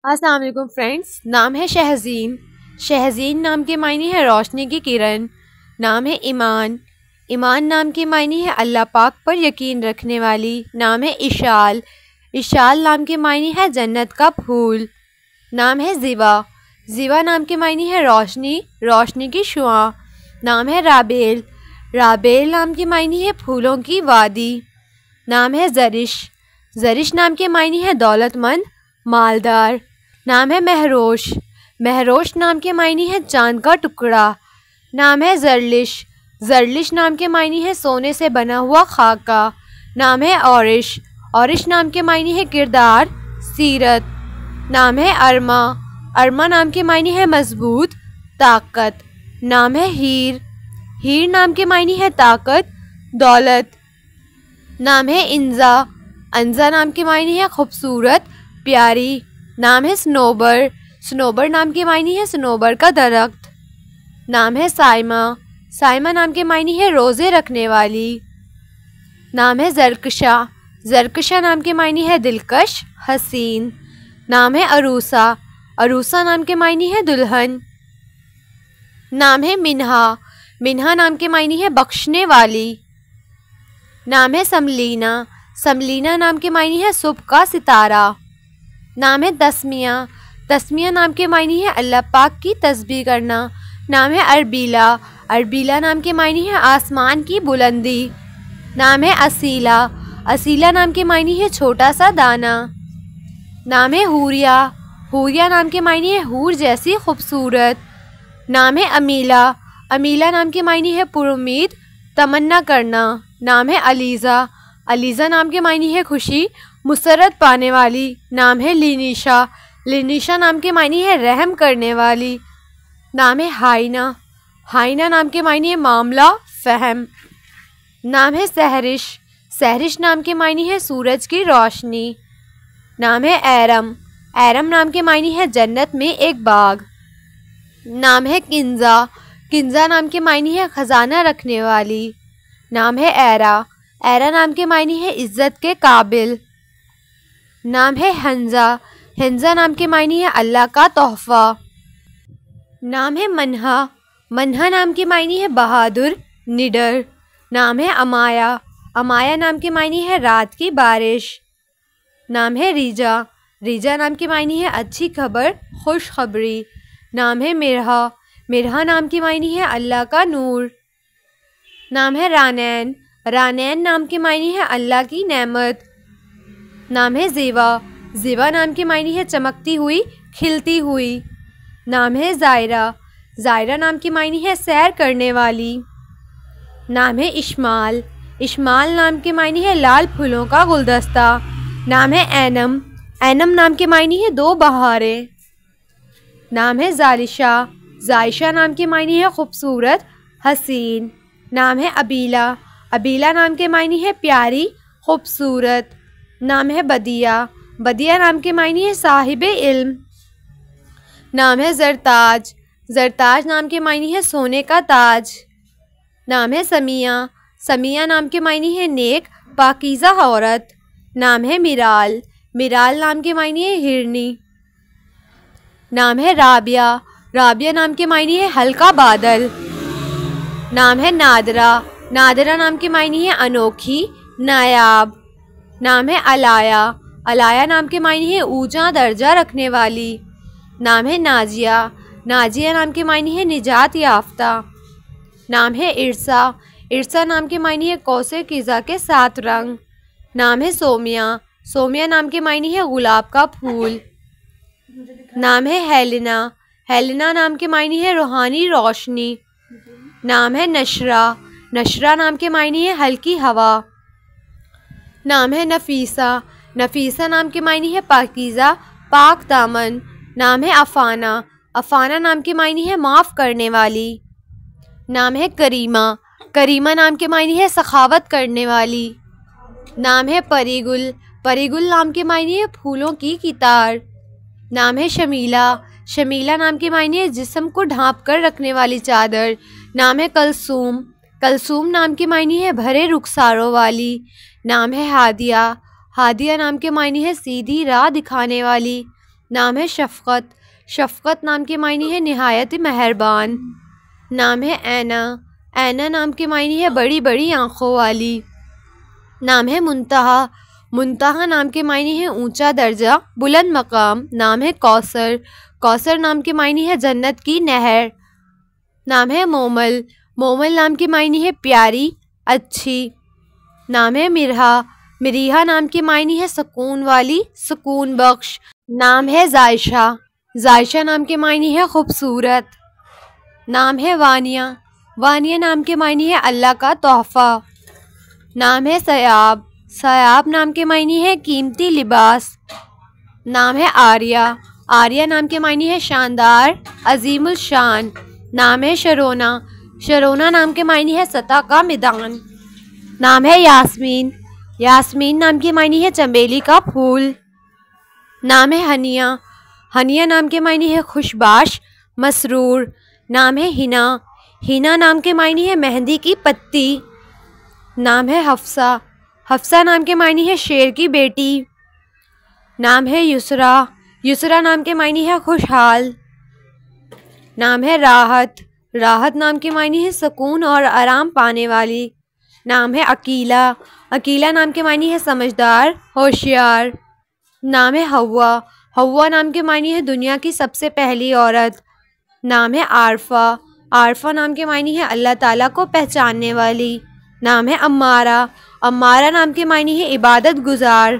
अस्सलाम वालेकुम फ्रेंड्स। नाम है शहज़ीन। शहज़ीन नाम के मायने है रोशनी की किरण। नाम है ईमान। ईमान नाम के मायने है अल्लाह पाक पर यकीन रखने वाली। नाम है इशाल। इशाल नाम के मायने है जन्नत का फूल। नाम है ज़िवा। ज़िवा नाम के मायने है रोशनी, रोशनी की शुआ। नाम है राबेल। राबेल नाम के मायने है फूलों की वादी। नाम है ज़रिश। ज़रिश नाम के मायने है दौलतमंद, मालदार। नाम है महरोश। महरोश नाम के मायने है चांद का टुकड़ा। नाम है ज़रलिश। ज़रलिश नाम के मायने है सोने से बना हुआ खाका। नाम है औरिश। औरिश नाम के मायने है किरदार, सीरत। नाम है अरमा। अरमा नाम के मायने है मजबूत, ताकत। नाम है हीर। हीर नाम के मायने है ताकत, दौलत। नाम है इंजा। अंजा नाम के मायने है खूबसूरत, प्यारी। नाम है स्नोबर। स्नोबर नाम के मायने है स्नोबर का दरख्त। नाम है साइमा। साइमा नाम के मायने है रोज़े रखने वाली। नाम है जरकशा। जरकशा नाम के मायने है दिलकश, हसीन। नाम है अरूसा। अरूसा नाम के मायने है दुल्हन। नाम है मिन्हा। मिन्हा नाम के मायने है बख्शने वाली। नाम है समलीना। समलीना नाम के मायने है सुबह का सितारा। नाम है तस्मिया। तस्मिया नाम के मायने है अल्लाह पाक की तस्बीह करना। नाम है अरबीला। अरबीला नाम के मायने है आसमान की बुलंदी। नाम है असीला। असीला नाम के मायने है छोटा सा दाना। नाम है हूरिया। हूरिया नाम के मायने है हूर जैसी खूबसूरत। नाम है अमीला। अमीला नाम के मायने है पुरुम्मीद, तमन्ना करना। नाम है अलीज़ा। अलीज़ा नाम के मायने है खुशी, मुसरत पाने वाली। नाम है लिनीशा। लिनीशा नाम के मायने है रहम करने वाली। नाम है हाइना। हाइना नाम के मायने है मामला, फहम। नाम है सहरिश। सहरिश नाम के मायने है सूरज की रोशनी। नाम है एरम। एरम नाम के मायने है जन्नत में एक बाग। नाम है किंजा। किंजा नाम के मायने है खजाना रखने वाली। नाम है एरा। एरा नाम के मायने है इज्जत के काबिल। नाम है हंजा। हंजा नाम के मायने है अल्लाह का तोहफा। नाम है मन्हा। मन्हा नाम के मायने है बहादुर, निडर। नाम है अमाया। अमाया नाम के मायने है रात की बारिश। नाम है रीजा। रीजा नाम के मायने है अच्छी खबर, खुशखबरी। नाम है मिरहा। मिरहा नाम के मायने है अल्लाह का नूर। नाम है रानैन। रानैन नाम के मायने है अल्लाह की नेमत। नाम है ज़िवा। ज़िवा नाम के मायने है चमकती हुई, खिलती हुई। नाम है ज़ायरा। ज़ायरा नाम के मायने है सैर करने वाली। नाम है इश्माल। इश्माल नाम के मायने है लाल फूलों का गुलदस्ता। नाम है ऐनम। ऐनम नाम के मायने है दो बहारें। नाम है ज़ालिशा। ज़ायशा नाम के मायने है खूबसूरत, हसीन। नाम है अबीला। अबीला नाम के मायने है प्यारी, खूबसूरत। नाम है बदिया। बदिया नाम के मायने है साहिबे इल्म। नाम है ज़रताज। ज़रताज नाम के मायने है सोने का ताज। नाम है समिया। समिया नाम के मायने है नेक, पाकीज़ा औरत। नाम है मिराल। मिराल नाम के मायने है हिरनी। नाम है राबिया। राबिया नाम के मायने है हल्का बादल। नाम है नादरा। नादरा नाम के मायने है अनोखी, नायाब। नाम है अलाया। अलाया नाम के मायने है ऊंचा दर्जा रखने वाली। नाम है नाजिया। नाजिया नाम के मायने है निजात याफ्ता। नाम है इरसा। इरसा नाम के मायने है कौसे किज़ा के 7 रंग। नाम है सोमिया। सोमिया नाम के मायने है गुलाब का फूल। नाम है हेलिना। हेलिना नाम के मायने है रूहानी रोशनी। नाम है नशरा। नशरा नाम के मायने है हल्की हवा। नाम है नफीसा। नफीसा नाम के मायने है पाकीज़ा, पाक दामन। नाम है अफाना। अफाना नाम के मायने है माफ़ करने वाली। नाम है करीमा। करीमा नाम के मायने है सखावत करने वाली। नाम है परीगुल। परीगुल नाम के मायने है फूलों की कितार। नाम है शमीला। शमीला नाम के मायने है जिस्म को ढांप कर रखने वाली चादर। नाम है कलसूम। कलसूम नाम के मायने है भरे रुखसारों वाली। नाम है हादिया। हादिया नाम के मायने है सीधी राह दिखाने वाली। नाम है शफ़क़त, शफ़क़त नाम के मायने है निहायत मेहरबान। नाम है ऐना, ऐना नाम के मायने है बड़ी बड़ी आँखों वाली। नाम है मुंतहा, मुंतहा नाम के मायने है ऊंचा दर्जा बुलंद मकाम। नाम है कौसर, कौसर नाम के मायने है जन्नत की नहर। नाम है मोमल, मोमल नाम के मायने है प्यारी अच्छी। नाम है मिरहा, मिरिहा नाम के मायने है सुकून वाली सुकून बख्श। नाम है जायशा, जायशा नाम के मायने है खूबसूरत। नाम है वानिया, वानिया नाम के मायने है अल्लाह का तोहफ़ा। नाम है सयाब, सयाब नाम के मायने है कीमती लिबास। नाम है आर्या, आर्या नाम के मायने है शानदार अजीमुल शान। नाम है शरोना, शरोना नाम के मायने है सतह का मैदान। नाम है यास्मीन, यास्मीन नाम के मायने है चमेली का फूल। नाम है हनिया, हनिया नाम के मायने है खुशबाश मसरूर। नाम है हिना, हिना नाम के मायने है मेहंदी की पत्ती। नाम है हफ्सा, हफ्सा नाम के मायने है शेर की बेटी। नाम है युसरा, युसरा नाम के मायने है खुशहाल। नाम है राहत, राहत नाम के मायने है सुकून और आराम पाने वाली। नाम है अकीला, अकीला नाम के मायने है समझदार होशियार। नाम है हव्वा, हव्वा नाम के मायने है दुनिया की सबसे पहली औरत। नाम है आरफा, आरफा नाम के मायने है अल्लाह ताला को पहचानने वाली। नाम है अम्मारा, अम्मारा नाम के मायने है इबादत गुजार।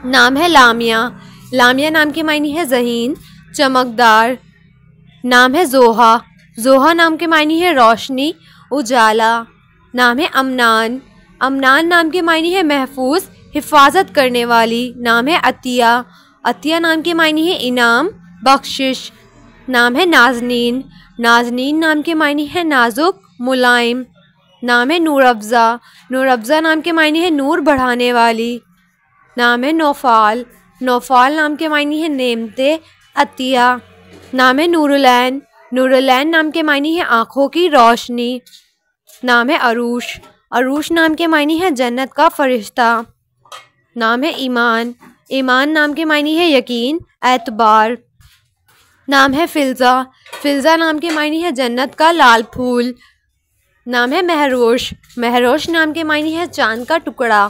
नाम है लामिया, लामिया नाम के मायने है ज़हीन चमकदार। नाम है जोहा, जोहा नाम के मायने है रोशनी उजाला। नाम है अमनान, अमनान नाम के मायने है महफूज हिफाजत करने वाली। नाम है अतिया, अतिया नाम के मायने है इनाम बख्शिश। नाम है नाजनीन, नाजनीन नाम के मायने है नाजुक मुलायम। नाम है नूर अफ़ज़ा, नूर अफ़ज़ा नाम के मायने है नूर बढ़ाने वाली। नाम है नौफाल, नौफाल नाम के मायने है नेमते अतिया। नाम है नूरुलैन, नूरुलैन नाम के मायने है आँखों की रोशनी। नाम है अरूश, अरूश नाम के मायने है जन्नत का फरिश्ता। नाम है ईमान, ईमान नाम के मायने है यकीन एतबार। नाम है फ़िल्ज़ा, फ़िल्ज़ा नाम के मायने है जन्नत का लाल फूल। नाम है महरोश, महरोश नाम के मायने है चाँद का टुकड़ा।